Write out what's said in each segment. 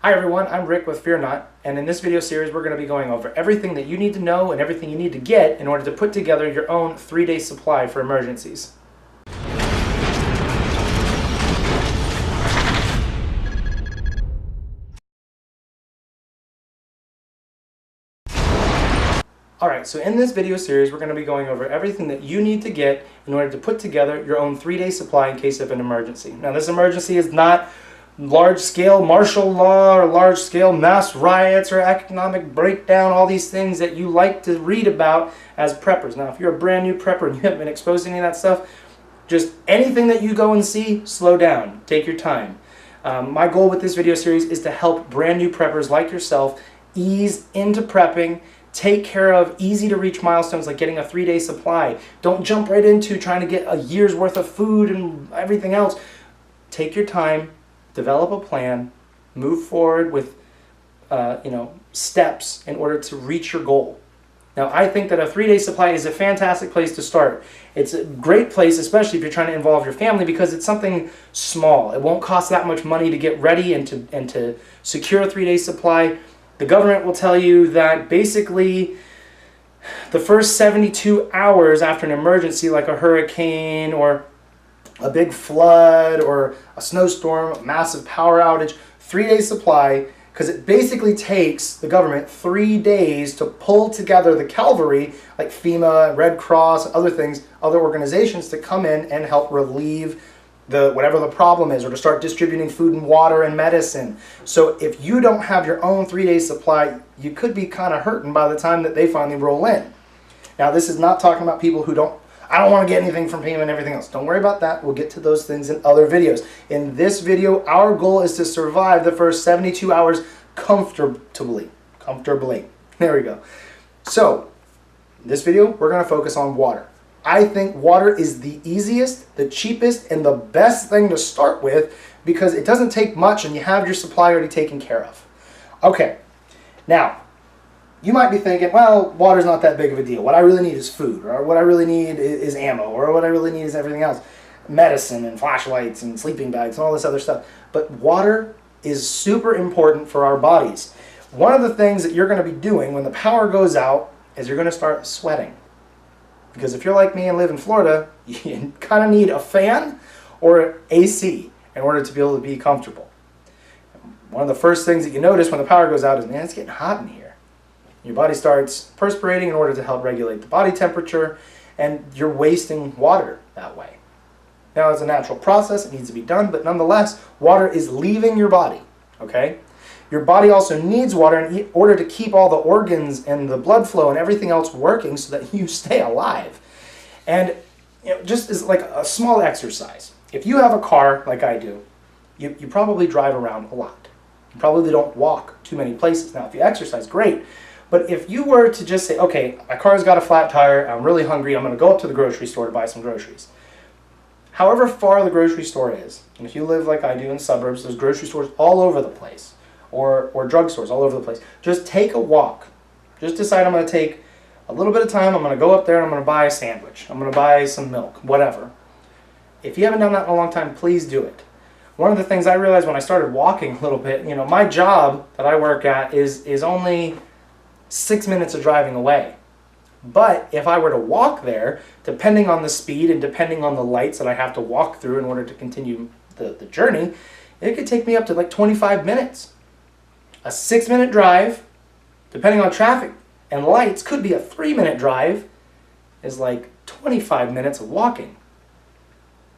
Hi everyone, I'm Rick with Fear Not, and in this video series we're going to be going over everything that you need to know and everything you need to get in order to put together your own 3-day supply for emergencies. Alright, so in this video series we're going to be going over everything that you need to get in order to put together your own 3-day supply in case of an emergency. Now this emergency is not large-scale martial law or large-scale mass riots or economic breakdown, all these things that you like to read about as preppers. Now if you're a brand new prepper and you haven't been exposed to any of that stuff, just anything that you go and see, slow down, take your time. My goal with this video series is to help brand new preppers like yourself ease into prepping, take care of easy to reach milestones like getting a 3-day supply. Don't jump right into trying to get a year's worth of food and everything else. Take your time, develop a plan, move forward with steps in order to reach your goal. Now I think that a 3-day supply is a fantastic place to start. It's a great place, especially if you're trying to involve your family, because it's something small. It won't cost that much money to get ready and to secure a 3-day supply. The government will tell you that basically the first 72 hours after an emergency like a hurricane or a big flood or a snowstorm, a massive power outage, 3-day supply, because it basically takes the government 3 days to pull together the cavalry like FEMA, Red Cross, other things, other organizations to come in and help relieve whatever the problem is, or to start distributing food and water and medicine. So if you don't have your own 3-day supply, you could be kind of hurting by the time that they finally roll in. Now this is not talking about people who I don't want to get anything from FEMA and everything else. Don't worry about that. We'll get to those things in other videos. In this video, our goal is to survive the first 72 hours comfortably. There we go. So, in this video, we're going to focus on water. I think water is the easiest, the cheapest, and the best thing to start with because it doesn't take much and you have your supply already taken care of. Okay, now, you might be thinking, well, water's not that big of a deal. What I really need is food, or what I really need is ammo, or what I really need is everything else. Medicine and flashlights and sleeping bags and all this other stuff. But water is super important for our bodies. One of the things that you're going to be doing when the power goes out is you're going to start sweating. Because if you're like me and live in Florida, you kind of need a fan or AC in order to be able to be comfortable. One of the first things that you notice when the power goes out is, man, it's getting hot in here. Your body starts perspirating in order to help regulate the body temperature, and you're wasting water that way. Now, it's a natural process, it needs to be done, but nonetheless, water is leaving your body, okay? Your body also needs water in order to keep all the organs and the blood flow and everything else working so that you stay alive. And just as like a small exercise, if you have a car like I do, you probably drive around a lot. You probably don't walk too many places. Now, if you exercise, great. But if you were to just say, okay, my car's got a flat tire, I'm really hungry, I'm going to go up to the grocery store to buy some groceries. However far the grocery store is, and if you live like I do in suburbs, there's grocery stores all over the place, or drugstores all over the place. Just take a walk. Just decide I'm going to take a little bit of time, I'm going to go up there and I'm going to buy a sandwich. I'm going to buy some milk, whatever. If you haven't done that in a long time, please do it. One of the things I realized when I started walking a little bit, my job that I work at is only 6 minutes of driving away. But if I were to walk there, depending on the speed and depending on the lights that I have to walk through in order to continue the journey, it could take me up to like 25 minutes. A 6-minute drive, depending on traffic and lights, could be a 3-minute drive, is like 25 minutes of walking.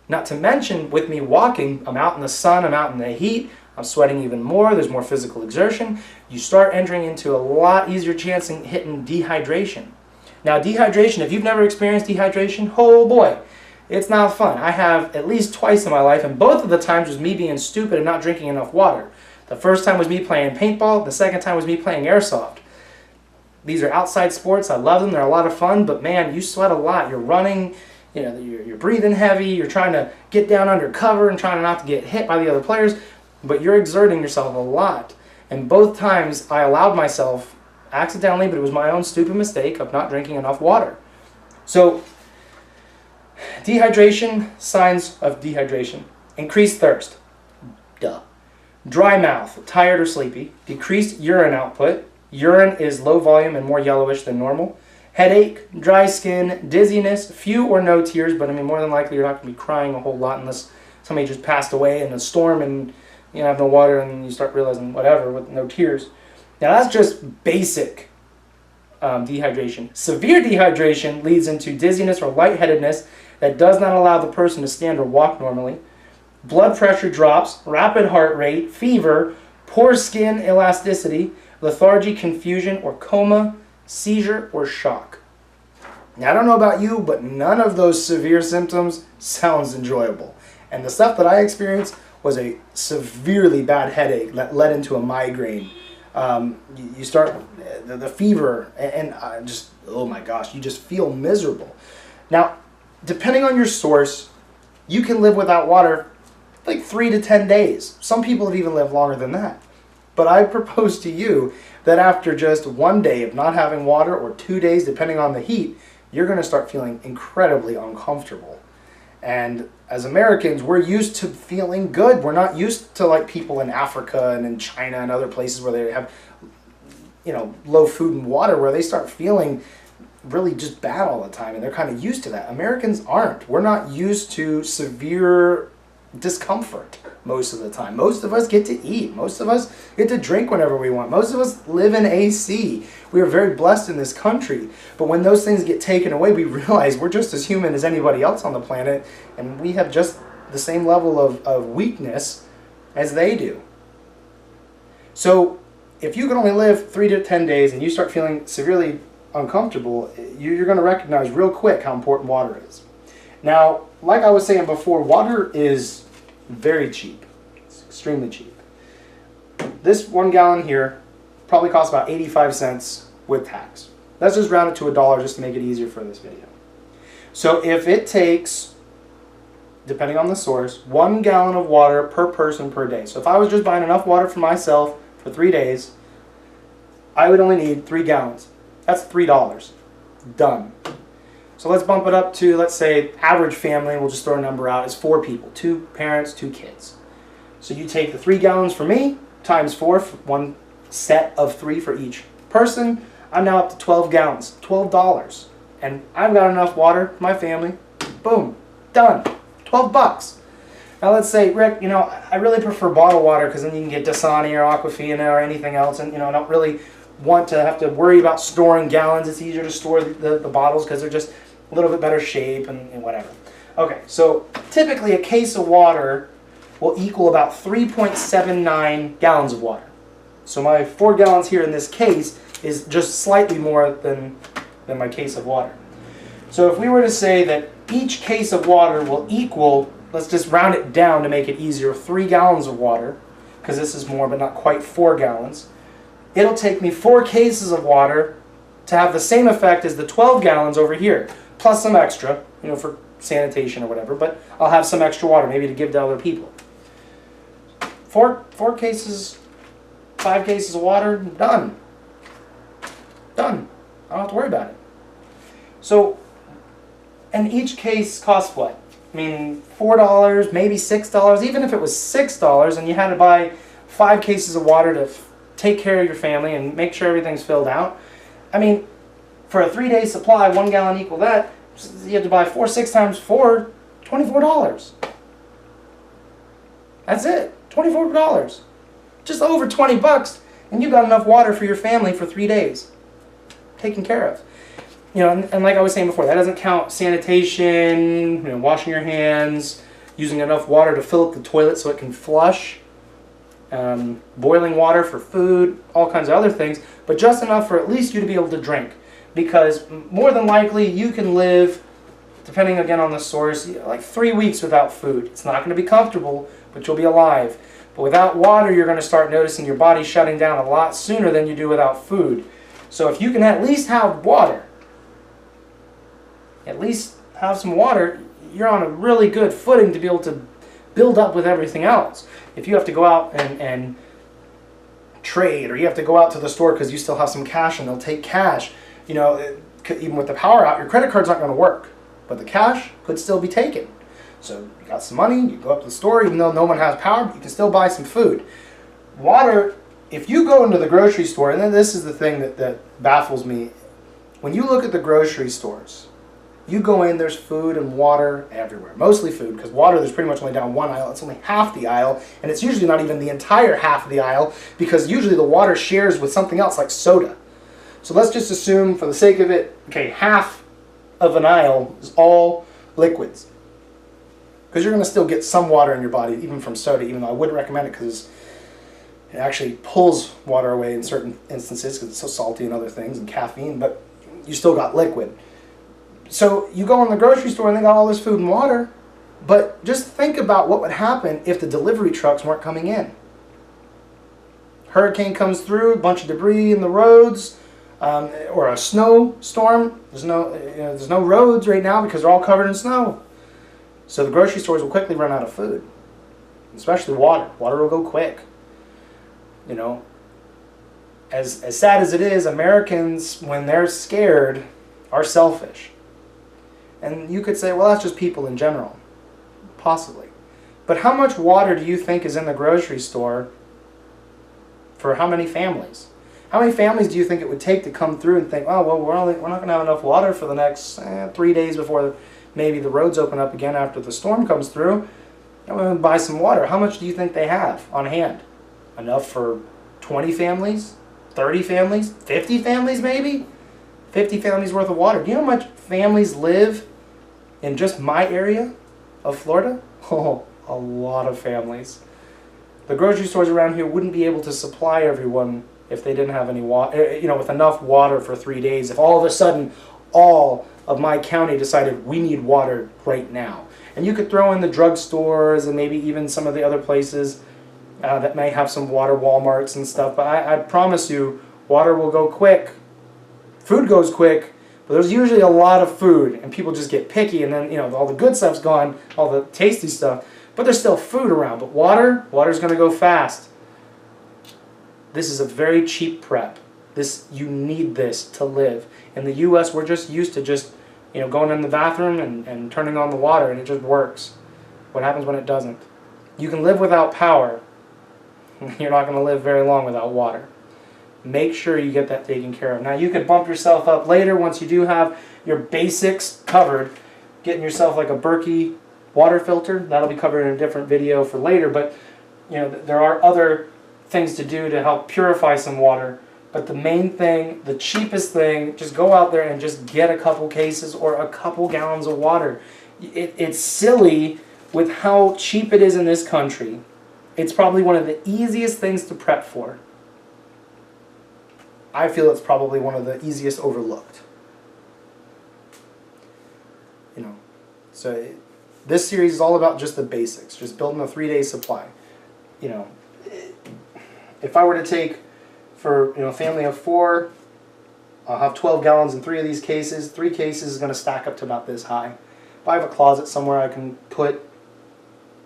Not to mention, with me walking, I'm out in the sun, I'm out in the heat, I'm sweating even more, there's more physical exertion. You start entering into a lot easier chance in hitting dehydration. Now dehydration, if you've never experienced dehydration, oh boy, it's not fun. I have at least twice in my life, and both of the times was me being stupid and not drinking enough water. The first time was me playing paintball, the second time was me playing airsoft. These are outside sports, I love them, they're a lot of fun, but man, you sweat a lot. You're running, you're breathing heavy, you're trying to get down under cover and trying not to get hit by the other players. But you're exerting yourself a lot. And both times I allowed myself, accidentally, but it was my own stupid mistake of not drinking enough water. So, dehydration, signs of dehydration. Increased thirst. Duh. Dry mouth, tired or sleepy. Decreased urine output. Urine is low volume and more yellowish than normal. Headache, dry skin, dizziness, few or no tears, but I mean more than likely you're not going to be crying a whole lot unless somebody just passed away in a storm and you have no water and you start realizing whatever with no tears. Now that's just basic dehydration. Severe dehydration leads into dizziness or lightheadedness that does not allow the person to stand or walk normally. Blood pressure drops, rapid heart rate, fever, poor skin elasticity, lethargy, confusion, or coma, seizure, or shock. Now, I don't know about you, but none of those severe symptoms sounds enjoyable. And the stuff that I experienced was a severely bad headache that led into a migraine. You start the fever and just, oh my gosh, you just feel miserable. Now, depending on your source, you can live without water like 3 to 10 days. Some people have even lived longer than that. But I propose to you that after just 1 day of not having water, or 2 days depending on the heat, you're going to start feeling incredibly uncomfortable. And as Americans, we're used to feeling good. We're not used to like people in Africa and in China and other places where they have, you know, low food and water, where they start feeling really just bad all the time, and they're kind of used to that. Americans aren't. We're not used to severe discomfort most of the time. Most of us get to eat. Most of us get to drink whenever we want. Most of us live in AC. We are very blessed in this country. But when those things get taken away, we realize we're just as human as anybody else on the planet, and we have just the same level of weakness as they do. So if you can only live 3 to 10 days and you start feeling severely uncomfortable, you're going to recognize real quick how important water is. Now, like I was saying before, water is very cheap. It's extremely cheap. This 1 gallon here probably costs about 85 cents with tax. Let's just round it to $1 just to make it easier for this video. So if it takes, depending on the source, 1 gallon of water per person per day. So if I was just buying enough water for myself for 3 days, I would only need 3 gallons. That's $3. Done. So let's bump it up to, let's say, average family, we'll just throw a number out, is 4 people, 2 parents, 2 kids. So you take the 3 gallons for me, times 4, for 1 set of 3 for each person. I'm now up to 12 gallons, $12. And I've got enough water for my family. Boom, done, 12 bucks. Now let's say, Rick, you know, I really prefer bottled water because then you can get Dasani or Aquafina or anything else, and you know, I don't really want to have to worry about storing gallons. It's easier to store the bottles because they're just a little bit better shape and whatever. Okay, so typically a case of water will equal about 3.79 gallons of water. So my 4 gallons here in this case is just slightly more than my case of water. So if we were to say that each case of water will equal, let's just round it down to make it easier, 3 gallons of water, because this is more but not quite 4 gallons. It'll take me 4 cases of water to have the same effect as the 12 gallons over here, plus some extra, you know, for sanitation or whatever, but I'll have some extra water, maybe to give to other people. 4 cases, 5 cases of water, done. Done. I don't have to worry about it. So, and each case costs what? I mean, $4, maybe $6, even if it was $6 and you had to buy 5 cases of water to take care of your family and make sure everything's filled out. I mean, for a 3-day supply, 1 gallon equal that, you have to buy 6 times 4, $24. That's it, $24. Just over 20 bucks, and you got enough water for your family for 3 days. Taken care of. You know, and like I was saying before, that doesn't count sanitation, you know, washing your hands, using enough water to fill up the toilet so it can flush, boiling water for food, all kinds of other things, but just enough for at least you to be able to drink. Because more than likely you can live, depending again on the source, like 3 weeks without food. It's not going to be comfortable, but you'll be alive. But without water, you're going to start noticing your body shutting down a lot sooner than you do without food. So if you can at least have water, at least have some water, you're on a really good footing to be able to build up with everything else. If you have to go out and trade, or you have to go out to the store because you still have some cash and they'll take cash, you know, even with the power out, your credit card's not going to work, but the cash could still be taken. So you got some money, you go up to the store, even though no one has power, but you can still buy some food. water, if you go into the grocery store, and then this is the thing that baffles me. When you look at the grocery stores, you go in, there's food and water everywhere. Mostly food, because water, there's pretty much only down one aisle. It's only half the aisle, and it's usually not even the entire half of the aisle, because usually the water shares with something else like soda. So let's just assume, for the sake of it, okay, half of an aisle is all liquids. Because you're going to still get some water in your body, even from soda, even though I wouldn't recommend it because it actually pulls water away in certain instances because it's so salty and other things and caffeine, but you still got liquid. So you go in the grocery store and they got all this food and water, but just think about what would happen if the delivery trucks weren't coming in. Hurricane comes through, a bunch of debris in the roads, or a snowstorm. There's no roads right now because they're all covered in snow. So the grocery stores will quickly run out of food, especially water. Water will go quick. You know, as sad as it is, Americans, when they're scared, are selfish. And you could say, well, that's just people in general. Possibly. But how much water do you think is in the grocery store for how many families? How many families do you think it would take to come through and think, oh, well, we're not going to have enough water for the next 3 days before maybe the roads open up again after the storm comes through. I'm going to buy some water. How much do you think they have on hand? Enough for 20 families? 30 families? 50 families maybe? 50 families worth of water. Do you know how much families live in just my area of Florida? Oh, a lot of families. The grocery stores around here wouldn't be able to supply everyone if they didn't have any water, with enough water for 3 days. If all of a sudden all of my county decided we need water right now. And you could throw in the drugstores and maybe even some of the other places that may have some water, Walmarts and stuff. But I promise you, water will go quick. Food goes quick, but there's usually a lot of food, and people just get picky, and then all the good stuff's gone, all the tasty stuff. But there's still food around. But water's going to go fast. This is a very cheap prep. You need this to live. In the U.S., we're just used to just going in the bathroom and turning on the water, and it just works. What happens when it doesn't? You can live without power. You're not going to live very long without water. Make sure you get that taken care of. Now, you can bump yourself up later once you do have your basics covered, getting yourself like a Berkey water filter. That'll be covered in a different video for later, but there are other things to do to help purify some water. But the main thing, the cheapest thing, just go out there and just get a couple cases or a couple gallons of water. It's silly with how cheap it is in this country. It's probably one of the easiest things to prep for. I feel it's probably one of the easiest overlooked. So this series is all about just the basics, just building a 3-day supply. If I were to take for a family of 4, I'll have 12 gallons in 3 of these cases. 3 cases is going to stack up to about this high. If I have a closet somewhere I can put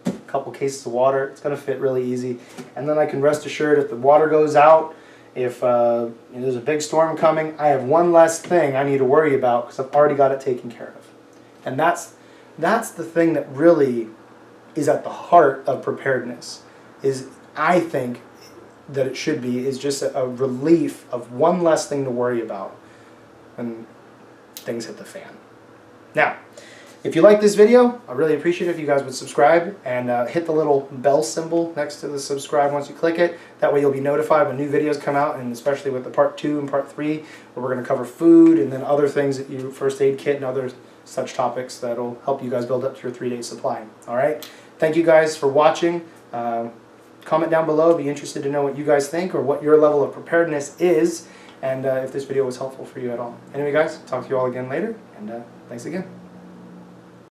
a couple cases of water, it's going to fit really easy. And then I can rest assured if the water goes out, if there's a big storm coming, I have one less thing I need to worry about because I've already got it taken care of. And that's the thing that really is at the heart of preparedness, is I think that it should be, is just a relief of one less thing to worry about when things hit the fan. Now, if you like this video, I really appreciate it if you guys would subscribe and hit the little bell symbol next to the subscribe once you click it. That way you'll be notified when new videos come out, and especially with the part 2 and part 3, where we're going to cover food and then other things that first aid kit and other such topics that'll help you guys build up to your 3-day supply. Alright? Thank you guys for watching. Comment down below. I'd be interested to know what you guys think or what your level of preparedness is, and if this video was helpful for you at all. Anyway guys, talk to you all again later, and thanks again.